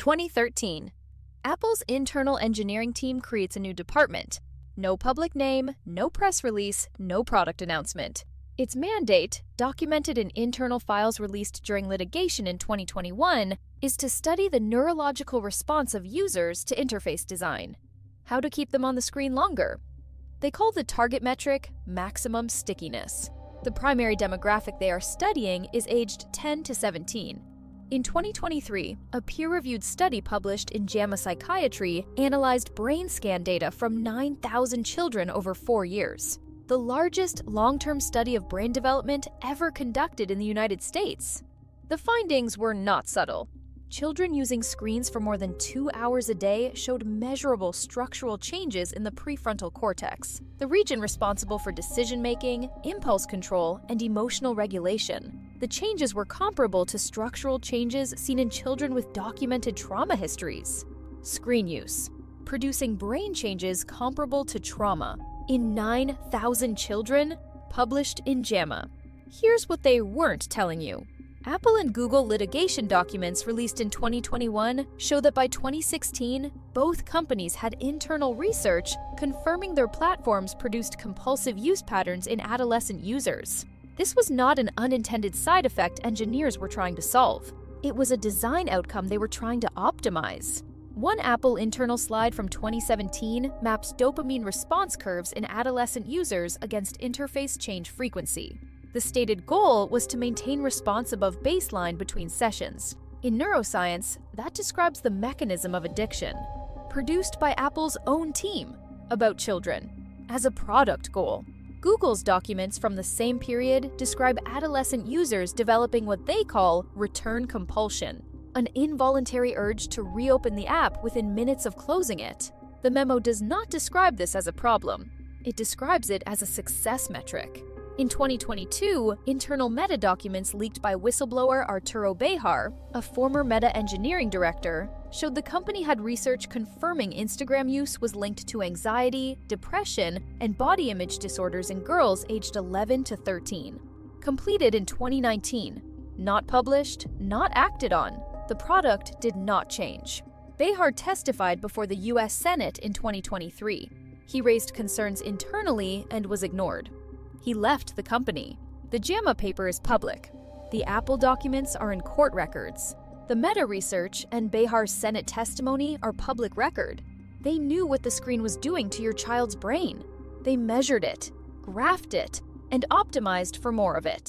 2013. Apple's internal engineering team creates a new department. No public name, no press release, no product announcement. Its mandate, documented in internal files released during litigation in 2021, is to study the neurological response of users to interface design. How to keep them on the screen longer? They call the target metric maximum stickiness. The primary demographic they are studying is aged 10 to 17. In 2023, a peer-reviewed study published in JAMA Psychiatry analyzed brain scan data from 9,000 children over 4 years, the largest long-term study of brain development ever conducted in the United States. The findings were not subtle. Children using screens for more than 2 hours a day showed measurable structural changes in the prefrontal cortex, the region responsible for decision-making, impulse control, and emotional regulation. The changes were comparable to structural changes seen in children with documented trauma histories. Screen use, producing brain changes comparable to trauma in 9,000 children, published in JAMA. Here's what they weren't telling you. Apple and Google litigation documents released in 2021 show that by 2016, both companies had internal research confirming their platforms produced compulsive use patterns in adolescent users. This was not an unintended side effect engineers were trying to solve. It was a design outcome they were trying to optimize. One Apple internal slide from 2017 maps dopamine response curves in adolescent users against interface change frequency. The stated goal was to maintain response above baseline between sessions. In Neuroscience, that describes the mechanism of addiction, produced by Apple's own team, about children, as a product goal. Google's documents from the same period describe adolescent users developing what they call return compulsion, an involuntary urge to reopen the app within minutes of closing it. The memo does not describe this as a problem. It describes it as a success metric. In 2022, internal Meta documents leaked by whistleblower Arturo Bejar, a former Meta engineering director, showed the company had research confirming Instagram use was linked to anxiety, depression, and body image disorders in girls aged 11 to 13. Completed in 2019. Not published, not acted on. The product did not change. Bejar testified before the U.S. Senate in 2023. He raised concerns internally and was ignored. He left the company. The JAMA paper is public. The Apple documents are in court records. The Meta research and Bejar's Senate testimony are public record. They knew what the screen was doing to your child's brain. They measured it, graphed it, and optimized for more of it.